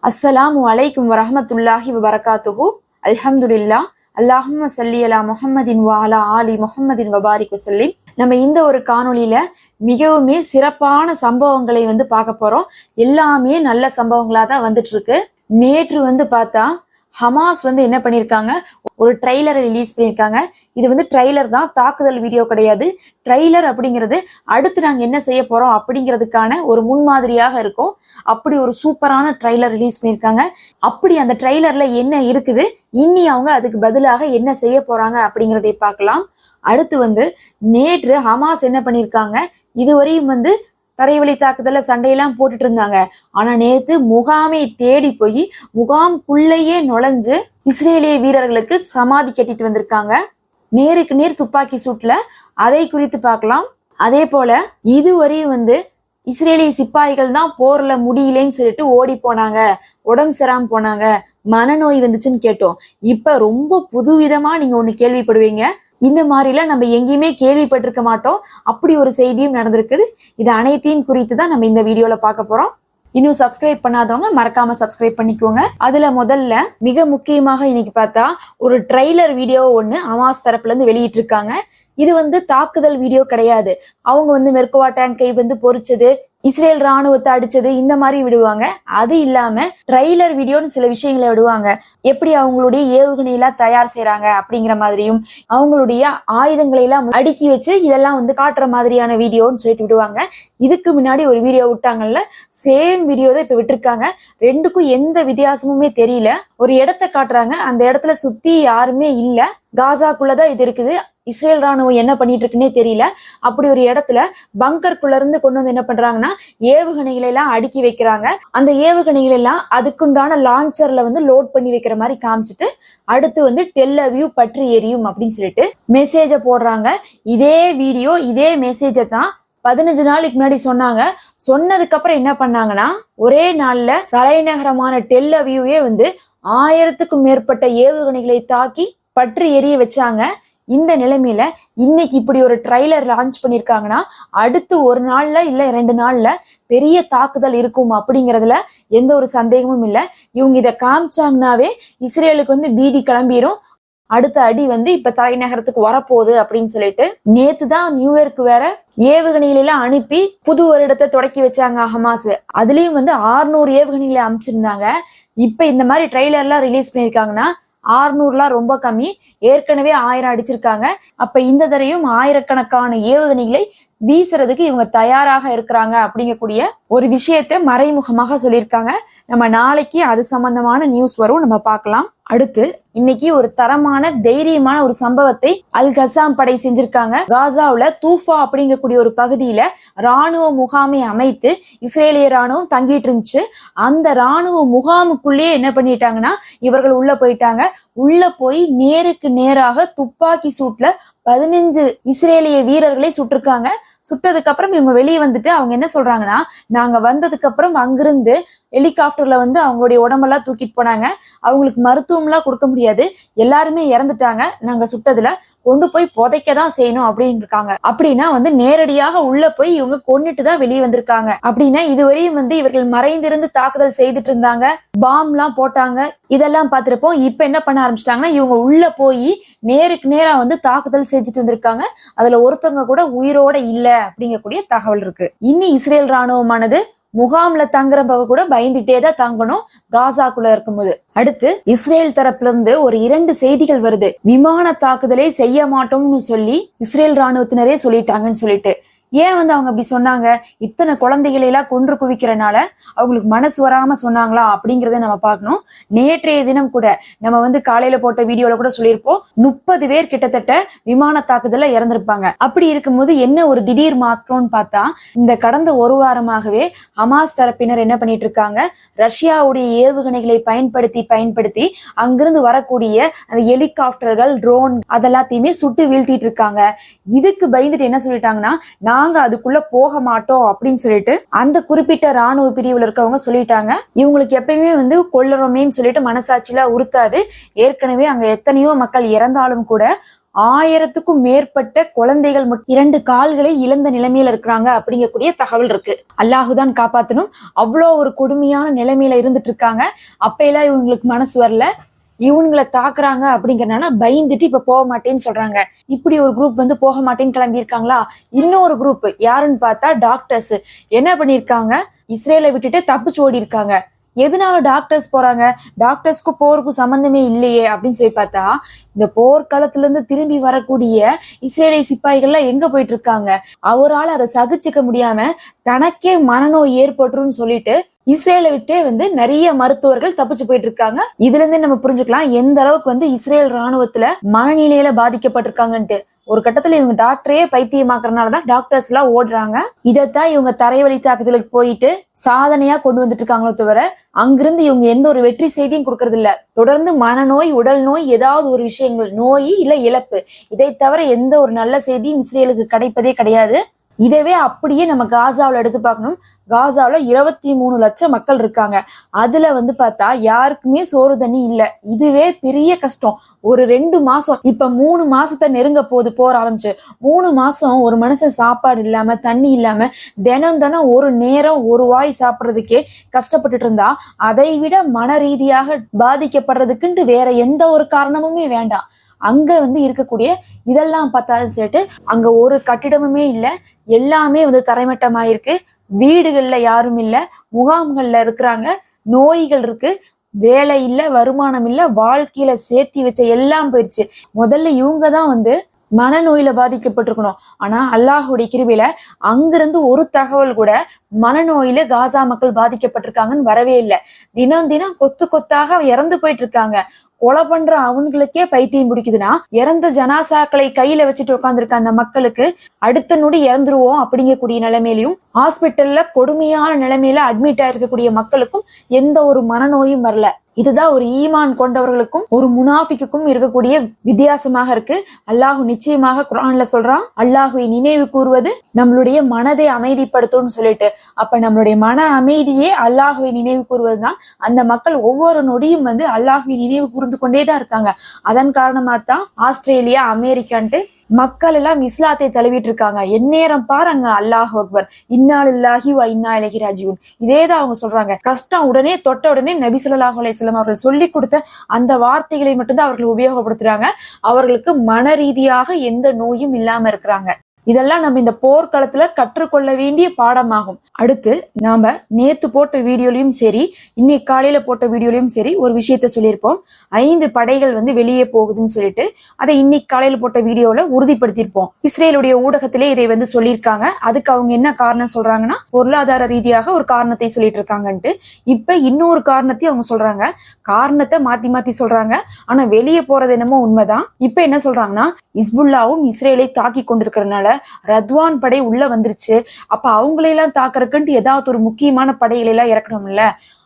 அஸ்ஸலாமு அலைக்கும் வரஹ்மத்துல்லாஹி வபரகாத்துஹு. அல்ஹம்துலில்லா. அல்லாஹும்ம ஸல்லி அலா முஹம்மதின் வ அலா ஆலி முஹம்மதின் வபாரிக் வஸல்லிம். நம்ம இந்த ஒரு காணொளியில மிகவுமே சிறப்பான சம்பவங்களை பார்க்க போறோம். எல்லாமே நல்ல சம்பவங்களா தான் வந்துட்டு இருக்கு. நேற்று பார்த்தா ஹமாஸ் என்ன பண்ணிருக்காங்க, ஒரு ட்ரெய்லரை ரிலீஸ் பண்ணிருக்காங்க. இது ட்ரெய்லர் தான், தாக்குதல் வீடியோ கிடையாது. ட்ரெய்லர் அப்படிங்கிறது அடுத்து நாங்க என்ன செய்ய போறோம் அப்படிங்கிறதுக்கான ஒரு முன்மாதிரியாக இருக்கும். அப்படி ஒரு சூப்பரான ட்ரெய்லர் ரிலீஸ் பண்ணிருக்காங்க. அப்படி அந்த ட்ரெய்லர்ல என்ன இருக்குது, இனி அவங்க அதுக்கு பதிலாக என்ன செய்ய போறாங்க அப்படிங்கிறதை பார்க்கலாம். அடுத்து நேற்று ஹமாஸ் என்ன பண்ணிருக்காங்க, இதுவரையும் தரைவழி தாக்குதல சண்டையெல்லாம் போட்டுட்டு இருந்தாங்க. ஆனா நேத்து முகாமை தேடி போய் முகாம்குள்ளேயே நுழைஞ்சு இஸ்ரேலிய வீரர்களுக்கு சமாதி கட்டிட்டு வந்திருக்காங்க. நேருக்கு நேர் துப்பாக்கி சூட்ல. அதை குறித்து பார்க்கலாம். அதே போல இதுவரையும் இஸ்ரேலிய சிப்பாய்கள் தான் போர்ல முடியலன்னு சொல்லிட்டு ஓடி போனாங்க, உடம்பு சரியாம போனாங்க, மனநோய் வந்துச்சுன்னு கேட்டோம். இப்ப ரொம்ப புதுவிதமா நீங்க ஒண்ணு கேள்விப்படுவீங்க. இந்த மாதிரிலாம் நம்ம எங்கேயுமே கேள்விப்பட்டிருக்க மாட்டோம். அப்படி ஒரு செய்தியும் நடந்திருக்குது. இது அனைத்தையும் குறித்து தான் நம்ம இந்த வீடியோல பார்க்க போறோம். இன்னும் சப்ஸ்கிரைப் பண்ணாதவங்க மறக்காம சப்ஸ்கிரைப் பண்ணிக்கோங்க. அதுல முதல்ல மிக முக்கியமாக இன்னைக்கு பார்த்தா ஒரு ட்ரெய்லர் வீடியோ ஒண்ணு ஹமாஸ் தரப்புல இருந்து வெளியிட்டு இருக்காங்க. இது தாக்குதல் வீடியோ கிடையாது. அவங்க மெர்கவா டேங்கை பொறிச்சது, இஸ்ரேல் ராணுவத்தை அடிச்சது, இந்த மாதிரி விடுவாங்க. அது இல்லாம ட்ரெய்லர் வீடியோன்னு சில விஷயங்களை விடுவாங்க. எப்படி அவங்களுடைய ஏவுகணை எல்லாம் தயார் செய்யறாங்க அப்படிங்கிற மாதிரியும், அவங்களுடைய ஆயுதங்களை எல்லாம் அடுக்கி வச்சு இதெல்லாம் காட்டுற மாதிரியான வீடியோன்னு சொல்லிட்டு விடுவாங்க. இதுக்கு முன்னாடி ஒரு வீடியோ விட்டாங்கல்ல, சேம் வீடியோ தான் இப்ப விட்டுருக்காங்க. ரெண்டுக்கும் எந்த வித்தியாசமுமே தெரியல. ஒரு இடத்த காட்டுறாங்க, அந்த இடத்துல சுத்தி யாருமே இல்ல, காசாக்குள்ளதான் இது இருக்குது. இஸ்ரேல் ராணுவம் என்ன பண்ணிட்டு இருக்குன்னே தெரியல. அப்படி ஒரு இடத்துல பங்கருக்குள்ள இருந்து கொண்டு என்ன பண்றாங்கன்னா, ஏவுகணைகளை எல்லாம் அடுக்கி வைக்கிறாங்க. அந்த ஏவுகணைகள் எல்லாம் அதுக்குண்டான லான்ச்சர்ல லோட் பண்ணி வைக்கிற மாதிரி காமிச்சிட்டு, அடுத்து டெல் அவீவ் பற்றி எரியும் அப்படின்னு சொல்லிட்டு மெசேஜ போடுறாங்க. இதே வீடியோ இதே மெசேஜ தான் 15 நாளைக்கு முன்னாடி சொன்னாங்க. சொன்னதுக்கு அப்புறம் என்ன பண்ணாங்கன்னா, ஒரே நாள்ல தலைநகரமான டெல் அவீவே 1000க்கும் மேற்பட்ட ஏவுகணைகளை தாக்கி பற்றி எரிய வச்சாங்க. இந்த நிலைமையில இன்னைக்கு இப்படி ஒரு ட்ரெய்லர் லான்ச் பண்ணிருக்காங்கன்னா, அடுத்து ஒரு நாள்ல இல்ல 2 நாள்ல பெரிய தாக்குதல் இருக்கும் அப்படிங்கறதுல எந்த ஒரு சந்தேகமும் இல்ல. இவங்க இதை காமிச்சாங்கன்னாவே இஸ்ரேலுக்கு பீதி கிளம்பிரும். அடுத்த அடி இப்ப தலைநகரத்துக்கு வரப்போகுது அப்படின்னு சொல்லிட்டு நேத்துதான் நியூ இயர்க்கு வேற ஏவுகணைகளை எல்லாம் அனுப்பி புது வருடத்தை தொடக்கி வச்சாங்க ஹமாஸ். அதுலயும் 600 ஏவுகணைகளை அனுப்பிச்சிருந்தாங்க. இப்ப இந்த மாதிரி ட்ரெய்லர்லாம் ரிலீஸ் பண்ணிருக்காங்கன்னா 600லாம் ரொம்ப கம்மி. ஏற்கனவே 1000 அடிச்சிருக்காங்க. அப்ப இந்த தடவையும் ஆயிரக்கணக்கான ஏவுகணைகளை வீசுறதுக்கு இவங்க தயாராக இருக்கிறாங்க அப்படிங்கக்கூடிய ஒரு விஷயத்த மறைமுகமாக சொல்லியிருக்காங்க. நம்ம நாளைக்கு அது சம்பந்தமான நியூஸ் வரும், நம்ம பார்க்கலாம். அடுத்து இன்னைக்கு ஒரு தரமான தைரியமான ஒரு சம்பவத்தை அல் கசாம் படை செஞ்சிருக்காங்க. காசாவுல தூஃபா அப்படிங்கக்கூடிய ஒரு பகுதியில ராணுவ முகாமை அமைத்து இஸ்ரேலிய ராணுவம் தங்கிட்டு இருந்துச்சு. அந்த ராணுவ முகாமுக்குள்ளேயே என்ன பண்ணிட்டாங்கன்னா, இவர்கள் உள்ள போயிட்டாங்க. உள்ள போய் நேருக்கு நேராக துப்பாக்கி சூட்ல 15 இஸ்ரேலிய வீரர்களை சுட்டிருக்காங்க. சுட்டதுக்கு அப்புறம் இவங்க வெளியே அவங்க என்ன சொல்றாங்கன்னா, நாங்க வந்ததுக்கு அப்புறம் அங்கிருந்து ஹெலிகாப்டர்ல அவங்களுடைய உடம்பெல்லாம் தூக்கிட்டு போனாங்க. அவங்களுக்கு மருத்துவம் எல்லாம் கொடுக்க முடியாது, எல்லாருமே இறந்துட்டாங்க. நாங்க சுட்டதுல கொண்டு போய் புதைக்கதான் செய்யணும் அப்படின்னு இருக்காங்க. அப்படின்னா நேரடியாக உள்ள போய் இவங்க கொன்னுட்டு தான் வெளியே வந்திருக்காங்க. அப்படின்னா இதுவரையும் இவர்கள் மறைந்திருந்து தாக்குதல் செய்துட்டு இருந்தாங்க, பாம் எல்லாம் போட்டாங்க, இதெல்லாம் பார்த்திருப்போம். இப்ப என்ன பண்ண ஆரம்பிச்சிட்டாங்கன்னா, இவங்க உள்ள போய் நேருக்கு நேரா தாக்குதல் செஞ்சுட்டு வந்திருக்காங்க. அதுல ஒருத்தவங்க கூட உயிரோட இல்ல அப்படிங்கக்கூடிய தகவல் இருக்கு. இன்னி இஸ்ரேல் ராணுவமானது முகாம்ல தங்குறப்ப கூட பயந்துட்டே தான் தங்கணும் காசாக்குள்ள இருக்கும்போது. அடுத்து இஸ்ரேல் தரப்புல இருந்து ஒரு 2 செய்திகள் வருது. விமான தாக்குதலை செய்ய மாட்டோம்னு சொல்லி இஸ்ரேல் ராணுவத்தினரே சொல்லிட்டாங்கன்னு சொல்லிட்டு. ஏன் அவங்க அப்படி சொன்னாங்க? இத்தனை குழந்தைகளை எல்லாம் கொன்று குவிக்கிறனால அவங்களுக்கு மனசு வராம சொன்னாங்களா அப்படிங்கறத நம்ம பார்க்கணும். நேற்றைய தினம் கூட நம்ம காலையில போட்ட வீடியோல கூட சொல்லியிருப்போம், 30 பேர் கிட்டத்தட்ட விமான தாக்குதல்ல இறந்திருப்பாங்க. அப்படி இருக்கும்போது என்ன ஒரு திடீர் மாற்றம்னு பார்த்தா, இந்த கடந்த ஒரு வாரமாகவே ஹமாஸ் தரப்பினர் என்ன பண்ணிட்டு இருக்காங்க, ரஷ்யாவுடைய ஏவுகணைகளை பயன்படுத்தி அங்கிருந்து வரக்கூடிய அந்த ஹெலிகாப்டர்கள், ட்ரோன் அதெல்லாத்தையுமே சுட்டு வீழ்த்திட்டு இருக்காங்க. இதுக்கு பயந்துட்டு என்ன சொல்லிட்டாங்கன்னா, நாங்க அதுக்குள்ள போக மாட்டோம் அப்படின்னு சொல்லிட்டு அந்த குறிப்பிட்ட ராணுவ பிரிவுல இருக்கவங்க சொல்லிட்டாங்க. இவங்களுக்கு எப்பயுமே கொல்லுறோமேன்னு சொல்லிட்டு மனசாட்சியில உறுத்தாது. ஏற்கனவே அங்க எத்தனையோ மக்கள் இறந்தாலும் கூட 1000க்கும் மேற்பட்ட குழந்தைகள் 2 கால்களை இழந்த நிலைமையில இருக்கிறாங்க அப்படிங்கக்கூடிய தகவல் இருக்கு. அல்லாஹுதான் காப்பாத்தணும். அவ்வளோ ஒரு கொடுமையான நிலைமையில இருந்துட்டு இருக்காங்க. அப்ப எல்லாம் இவங்களுக்கு மனசு வரல, இவங்களை தாக்குறாங்க அப்படிங்கறதுனால பயந்துட்டு இப்ப போக மாட்டேன்னு சொல்றாங்க. இப்படி ஒரு குரூப் போக மாட்டேன்னு கிளம்பி இருக்காங்களா. இன்னொரு குரூப் யாருன்னு பார்த்தா டாக்டர்ஸ் என்ன பண்ணிருக்காங்க, இஸ்ரேலை விட்டுட்டு தப்பிச்சு ஓடி இருக்காங்க. எதனால டாக்டர்ஸ் போறாங்க, டாக்டர்ஸ்க்கும் போருக்கும் சம்பந்தமே இல்லையே அப்படின்னு சொல்லி பார்த்தா, இந்த போர்க்களத்துல இருந்து திரும்பி வரக்கூடிய இஸ்ரேலிய சிப்பாய்கள்லாம் எங்க போயிட்டு இருக்காங்க. அவரால் அதை சகிச்சுக்க முடியாம தனக்கே மனநோய் ஏற்பட்டுருன்னு சொல்லிட்டு இஸ்ரேலை விட்டே நிறைய மருத்துவர்கள் தப்பிச்சு போயிட்டு இருக்காங்க. இதுல இருந்தே நம்ம புரிஞ்சுக்கலாம் எந்த அளவுக்கு இஸ்ரேல் ராணுவத்துல மனநிலையில பாதிக்கப்பட்டிருக்காங்கன்ட்டு. ஒரு கட்டத்துல இவங்க டாக்டரையே பைத்தியமாக்குறதுனாலதான் டாக்டர்ஸ் எல்லாம் ஓடுறாங்க. இதைத்தான் இவங்க தரைவழி தாக்குதலுக்கு போயிட்டு சாதனையா கொண்டு வந்துட்டு இருக்காங்களோ தவிர அங்கிருந்து இவங்க எந்த ஒரு வெற்றி செய்தியும் கொடுக்கறது இல்ல. தொடர்ந்து மனநோய், உடல் நோய், ஏதாவது ஒரு விஷயங்கள், நோய் இல்ல இழப்பு, இதை தவிர எந்த ஒரு நல்ல செய்தியும் இஸ்ரேலுக்கு கிடைப்பதே கிடையாது. இதவே அப்படியே நம்ம காசாவில் எடுத்து பார்க்கணும். காசாவில 23 லட்சம் மக்கள் இருக்காங்க. அதுல பார்த்தா யாருக்குமே சோறு தண்ணி இல்ல. இதுவே பெரிய கஷ்டம். ஒரு 2 மாசம், இப்ப 3 மாசத்தை நெருங்க போது போற ஆரம்பிச்சு. 3 மாசம் ஒரு மனுஷன் சாப்பாடு இல்லாம தண்ணி இல்லாம தினம் ஒரு நேரம் ஒரு வாய் சாப்பிடுறதுக்கே கஷ்டப்பட்டுட்டு இருந்தா, அதை விட மன ரீதியாக பாதிக்கப்படுறதுக்குன்ட்டு வேற எந்த ஒரு காரணமுமே வேண்டாம். அங்க இருக்கக்கூடிய இதெல்லாம் பார்த்தாலும் சொல்லிட்டு அங்க ஒரு கட்டிடமுமே இல்ல, எல்லாமே தரைமட்டமாயிருக்கு. வீடுகள்ல யாரும் இல்ல, முகாம்கள்ல இருக்கிறாங்க. நோய்கள் இருக்கு, வேலை இல்ல, வருமானம் இல்ல, வாழ்க்கையில சேர்த்தி வச்ச எல்லாம் போயிடுச்சு. முதல்ல இவங்கதான் மனநோயில பாதிக்கப்பட்டிருக்கணும். ஆனா அல்லாஹுடைய கிருபையில அங்கிருந்து ஒரு தகவல் கூட மனநோயில காசா மக்கள் பாதிக்கப்பட்டிருக்காங்கன்னு வரவே இல்லை. தினம் கொத்து கொத்தாக இறந்து போயிட்டு இருக்காங்க. கொலை பண்ற அவங்களுக்கே பைத்தியம் பிடிக்குதுன்னா, இறந்த ஜனாசாக்களை கையில வச்சுட்டு உட்காந்துருக்க அந்த மக்களுக்கு அடுத்த நொடி இறந்துருவோம் அப்படிங்கக்கூடிய நிலைமையிலையும், ஹாஸ்பிட்டல்ல கொடுமையான நிலைமையில அட்மிட் ஆயிருக்கக்கூடிய மக்களுக்கும் எந்த ஒரு மனநோயும் வரல. இதுதான் ஒரு ஈமான் கொண்டவர்களுக்கும் ஒரு முனாஃபிக்குக்கும் இருக்கக்கூடிய வித்தியாசமாக இருக்கு. அல்லாஹு நிச்சயமாக குர்ஆன்ல சொல்றான், அல்லாஹுவை நினைவு கூறுவது நம்மளுடைய மனதை அமைதிப்படுத்தும்னு சொல்லிட்டு. அப்ப நம்மளுடைய மன அமைதியே அல்லாஹுவை நினைவு கூறுவதுதான். அந்த மக்கள் ஒவ்வொரு நொடியும் அல்லாஹுவை நினைவு கூர்ந்து கொண்டேதான் இருக்காங்க. அதன் காரணமா தான் ஆஸ்திரேலியா, அமெரிக்கான்ட்டு மக்கள் எல்லாம் இஸ்லாத்தை தழுவிட்டு இருக்காங்க. எந்நேரம் பாருங்க அல்லாஹ் அக்பர், இன்னா லில்லாஹி வ இன்னா இலைஹி ராஜிஊன், இதேதான் அவங்க சொல்றாங்க. கஷ்டம் உடனே தொட்ட உடனே நபி ஸல்லல்லாஹு அலைஹி வஸல்லம் அவர்கள் சொல்லி கொடுத்த அந்த வார்த்தைகளை மட்டும்தான் அவர்கள் உபயோகப்படுத்துறாங்க. அவர்களுக்கு மன ரீதியாக எந்த நோயும் இல்லாம இருக்கிறாங்க. இதெல்லாம் நம்ம இந்த போர்க்களத்துல கற்றுக்கொள்ள வேண்டிய பாடமாகும். அடுத்து நாம நேத்து போட்ட வீடியோலயும் சரி, இன்னைக்கு காலையில போட்ட வீடியோலயும் சரி ஒரு விஷயத்த சொல்லியிருப்போம். 5 படைகள் வெளியே போகுதுன்னு சொல்லிட்டு அதை இன்னைக்கு காலையில போட்ட வீடியோல உறுதிப்படுத்தியிருப்போம். இஸ்ரேலுடைய ஊடகத்திலே இதை சொல்லியிருக்காங்க. அதுக்கு அவங்க என்ன காரணம் சொல்றாங்கன்னா, பொருளாதார ரீதியாக ஒரு காரணத்தை சொல்லிட்டு இருக்காங்கன்ட்டு. இப்ப இன்னொரு காரணத்தை அவங்க சொல்றாங்க. காரணத்தை மாத்தி சொல்றாங்க. ஆனா வெளியே போறது என்னமோ உண்மைதான். இப்ப என்ன சொல்றாங்கன்னா, இஸ்புல்லாவும் இஸ்ரேலை தாக்கி கொண்டிருக்கிறதுனால ரத்வான் படை உள்ள வந்துருச்சு. அப்ப அவங்களையெல்லாம் தாக்குறதுக்குன்ட்டு ஏதாவது ஒரு முக்கியமான படைகளை எல்லாம் இறக்கணும்ல.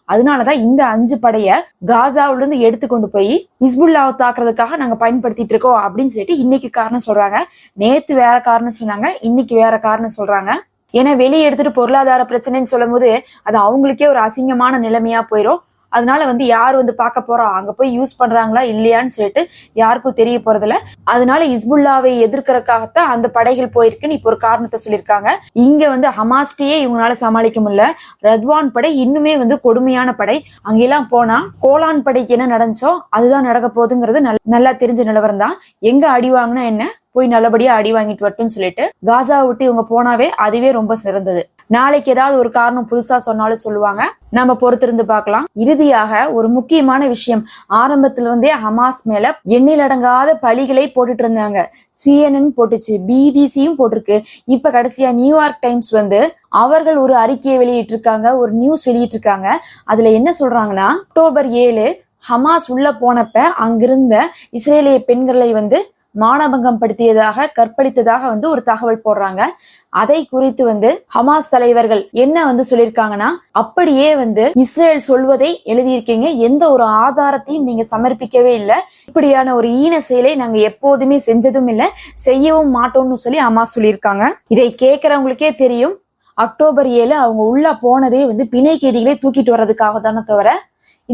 அதனாலதான் இந்த 5 படைய காசாவில இருந்து எடுத்து கொண்டு போய் இஸ்புல்லாவை தாக்குறதுக்காக நாங்க பயன்படுத்திட்டு இருக்கோம் அப்படின்னு சொல்லிட்டு இன்னைக்கு காரணம் சொல்றாங்க. நேத்து வேற காரணம் சொன்னாங்க, இன்னைக்கு வேற காரணம் சொல்றாங்க. ஏன்னா வெளியே எடுத்துட்டு பொருளாதார பிரச்சனைன்னு சொல்லும் போது அது அவங்களுக்கே ஒரு அசிங்கமான நிலைமையா போயிடும். அதனால யார் பார்க்க போறா, அங்க போய் யூஸ் பண்றாங்களா இல்லையான்னு சொல்லிட்டு யாருக்கும் தெரிய போறதில்ல. அதனால இஸ்புல்லாவை எதிர்க்கிறதுக்காகத்தான் அந்த படைகள் போயிருக்குன்னு இப்ப ஒரு காரணத்தை சொல்லியிருக்காங்க. இங்க ஹமாஸ்டையே இவங்களால சமாளிக்க முடியல. ரத்வான் படை இன்னுமே கொடுமையான படை. அங்கெல்லாம் போனா கோலான் படைக்கு என்ன நடந்துச்சோ அதுதான் நடக்க போகுதுங்கிறது நல்லா தெரிஞ்ச நிலவரம் தான். எங்க அடி வாங்கினா என்ன, போய் நல்லபடியா அடி வாங்கிட்டு வரட்டும்னு சொல்லிட்டு காசா விட்டு இவங்க போனாவே அதுவே ரொம்ப சிறந்தது. நாளைக்கு ஏதாவது ஒரு காரணம் புதுசா சொன்னாலும் சொல்லுவாங்க, நம்ம பொறுத்திருந்து பார்க்கலாம். இறுதியாக ஒரு முக்கியமான விஷயம், ஆரம்பத்துல இருந்தே ஹமாஸ் மேல எண்ணிலடங்காத பழிகளை போட்டுட்டு இருந்தாங்க. CNN போட்டுச்சு, BBC-யும் போட்டிருக்கு. இப்ப கடைசியா நியூயார்க் டைம்ஸ் அவர்கள் ஒரு அறிக்கையை வெளியிட்டிருக்காங்க, ஒரு நியூஸ் வெளியிட்டிருக்காங்க. அதுல என்ன சொல்றாங்கன்னா, அக்டோபர் 7 ஹமாஸ் உள்ள போனப்ப அங்கிருந்த இஸ்ரேலிய பெண்களை மானபங்கம் படுத்தியதாக, கற்பழித்ததாக ஒரு தகவல் போடுறாங்க. அதை குறித்து ஹமாஸ் தலைவர்கள் என்ன சொல்லியிருக்காங்கன்னா, அப்படியே இஸ்ரேல் சொல்வதை எழுதியிருக்கீங்க, எந்த ஒரு ஆதாரத்தையும் நீங்க சமர்ப்பிக்கவே இல்லை, இப்படியான ஒரு ஈன செயலை நாங்க எப்போதுமே செஞ்சதும் இல்லை, செய்யவும் மாட்டோம்னு சொல்லி ஹமாஸ் சொல்லியிருக்காங்க. இதை கேட்கறவங்களுக்கே தெரியும், அக்டோபர் 7 அவங்க உள்ள போனதே பிணை கைதிகளை தூக்கிட்டு வர்றதுக்காக தானே தவிர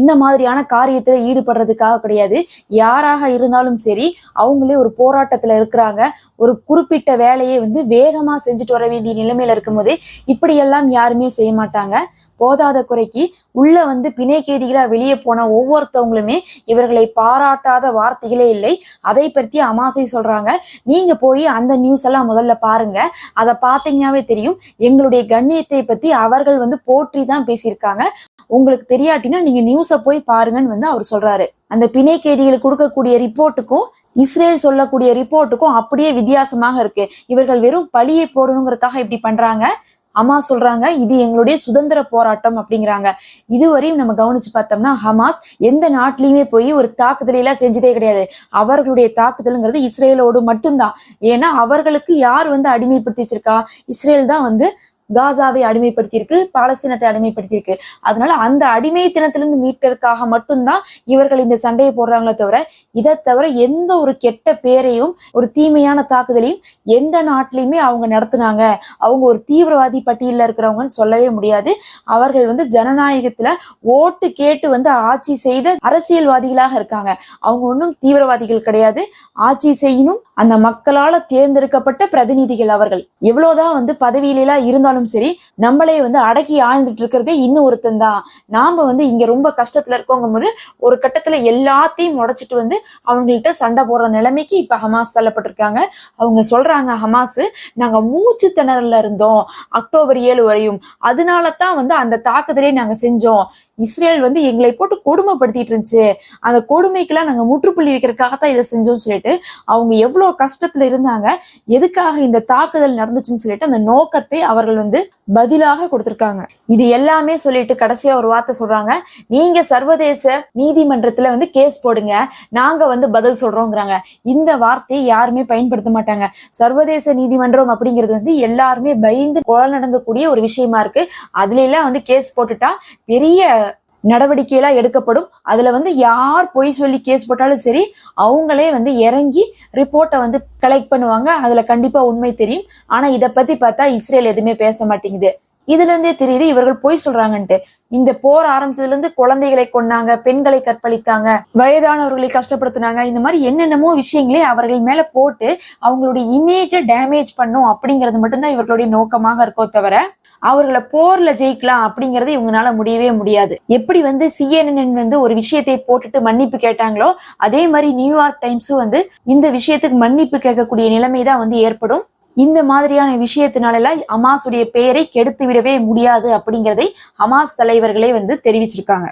இந்த மாதிரியான காரியத்துல ஈடுபடுறதுக்காக கிடையாது. யாராக இருந்தாலும் சரி, அவங்களே ஒரு போராட்டத்துல இருக்கிறாங்க, ஒரு குறிப்பிட்ட வேலையை வேகமா செஞ்சுட்டு வர வேண்டிய நிலைமையில இருக்கும்போது இப்படியெல்லாம் யாருமே செய்ய மாட்டாங்க. போதாத குறைக்கு உள்ள பிணைக்கேதிகளா வெளியே போன ஒவ்வொருத்தவங்களுமே இவர்களை பாராட்டாத வார்த்தைகளே இல்லை. அதை பற்றி ஹமாஸை சொல்றாங்க. நீங்க போய் அந்த நியூஸ் எல்லாம் முதல்ல பாருங்க, அதை பார்த்தீங்கன்னாவே தெரியும். எங்களுடைய கண்ணியத்தை பத்தி அவர்கள் போற்றி தான் பேசியிருக்காங்க. உங்களுக்கு தெரியாட்டினா நீங்க நியூஸை போய் பாருங்கன்னு அவர் சொல்றாரு. அந்த பிணைக்கேதிகள் கொடுக்கக்கூடிய ரிப்போர்ட்டுக்கும் இஸ்ரேல் சொல்லக்கூடிய ரிப்போர்ட்டுக்கும் அப்படியே வித்தியாசமாக இருக்கு. இவர்கள் வெறும் பழியை போடணுங்கிறதுக்காக இப்படி பண்றாங்க. ஹமாஸ் சொல்றாங்க இது எங்களுடைய சுதந்திர போராட்டம் அப்படிங்கிறாங்க. இதுவரையும் நம்ம கவனிச்சு பார்த்தோம்னா ஹமாஸ் எந்த நாட்டிலையுமே போய் ஒரு தாக்குதலை எல்லாம் செஞ்சதே கிடையாது. அவர்களுடைய தாக்குதல்ங்கிறது இஸ்ரேலோடு மட்டும்தான். ஏன்னா அவர்களுக்கு யார் அடிமைப்படுத்தி வச்சிருக்கா? இஸ்ரேல் தான் காசாவை அடிமைப்படுத்தியிருக்கு, பாலஸ்தீனத்தை அடிமைப்படுத்தியிருக்கு. அதனால அந்த அடிமைத்தனத்திலிருந்து மீட்பதற்காக மட்டும்தான் இவர்கள் இந்த சண்டையை போடுறாங்களே தவிர, இதை தவிர எந்த ஒரு கெட்ட பேரையும் ஒரு தீமையான தாக்குதலையும் எந்த நாட்டிலையுமே அவங்க நடத்துனாங்க, அவங்க ஒரு தீவிரவாதி பட்டியலில் இருக்கிறவங்கன்னு சொல்லவே முடியாது. அவர்கள் ஜனநாயகத்துல ஓட்டு கேட்டு ஆட்சி செய்த அரசியல்வாதிகளாக இருக்காங்க. அவங்க ஒன்றும் தீவிரவாதிகள் கிடையாது. ஆட்சி செய்யணும் அந்த மக்களால தேர்ந்தெடுக்கப்பட்ட பிரதிநிதிகள். அவர்கள் எவ்வளவுதான் பதவியிலாம் இருந்தாலும் சரி, நம்மளே அடக்கி ஆழ்ந்துட்டு இருக்கிறதே இன்னும் ஒருத்தன் தான். நாம இங்க ரொம்ப கஷ்டத்துல இருக்கோங்கும் போது ஒரு கட்டத்துல எல்லாத்தையும் உடைச்சிட்டு அவங்கள்ட்ட சண்டை போடுற நிலைமைக்கு இப்ப ஹமாஸ் தள்ளப்பட்டிருக்காங்க. அவங்க சொல்றாங்க, ஹமாஸ் நாங்க மூச்சு திணறல இருந்தோம் அக்டோபர் 7 வரையும், அதனாலதான் அந்த தாக்குதலே நாங்க செஞ்சோம். இஸ்ரேல் எங்களை போட்டு கொடுமைப்படுத்திட்டு இருந்துச்சு, அந்த கொடுமைக்கெல்லாம் நாங்க முற்றுப்புள்ளி வைக்கிறதுக்காகத்தான் இதை செஞ்சோம்னு சொல்லிட்டு அவங்க எவ்வளவு கஷ்டத்துல இருந்தாங்க, எதுக்காக இந்த தாக்குதல் நடந்துச்சுன்னு சொல்லிட்டு அந்த நோக்கத்தை அவர்கள் பதிலாக கொடுத்திருக்காங்க. இது எல்லாமே சொல்லிட்டு கடைசியா ஒரு வார்த்தை சொல்றாங்க, நீங்க சர்வதேச நீதிமன்றத்துல கேஸ் போடுங்க, நாங்க பதில் சொல்றோங்கிறாங்க. இந்த வார்த்தையை யாருமே பயன்படுத்த மாட்டாங்க. சர்வதேச நீதிமன்றம் அப்படிங்கிறது எல்லாருமே பயந்து கொலை நடங்கக்கூடிய ஒரு விஷயமா இருக்கு. அதுல எல்லாம் கேஸ் போட்டுட்டா பெரிய நடவடிக்கையெல்லாம் எடுக்கப்படும். அதுல யார் பொய் சொல்லி கேஸ் போட்டாலும் சரி, அவங்களே இறங்கி ரிப்போர்ட்டை கலெக்ட் பண்ணுவாங்க. அதுல கண்டிப்பா உண்மை தெரியும். ஆனா இதை பத்தி பார்த்தா இஸ்ரேல் எதுவுமே பேச மாட்டேங்குது. இதுல இருந்தே தெரியுது இவர்கள் பொய் சொல்றாங்கன்ட்டு. இந்த போர் ஆரம்பிச்சதுல இருந்து குழந்தைகளை கொன்னாங்க, பெண்களை கற்பழித்தாங்க, வயதானவர்களை கஷ்டப்படுத்தினாங்க, இந்த மாதிரி என்னென்னமோ விஷயங்களே அவர்கள் மேல போட்டு அவங்களுடைய இமேஜை டேமேஜ் பண்ணும் அப்படிங்கிறது மட்டும்தான் இவர்களுடைய நோக்கமாக இருக்கோ தவிர அவர்களை போர்ல ஜெயிக்கலாம் அப்படிங்கறது இவங்களால முடியவே முடியாது. எப்படி CNN ஒரு விஷயத்தை போட்டுட்டு மன்னிப்பு கேட்டாங்களோ, அதே மாதிரி நியூயார்க் டைம்ஸும் இந்த விஷயத்துக்கு மன்னிப்பு கேட்கக்கூடிய நிலைமைதான் ஏற்படும். இந்த மாதிரியான விஷயத்தினால ஹமாஸுடைய பெயரை கெடுத்து விடவே முடியாது அப்படிங்கிறதை ஹமாஸ் தலைவர்களே தெரிவிச்சிருக்காங்க.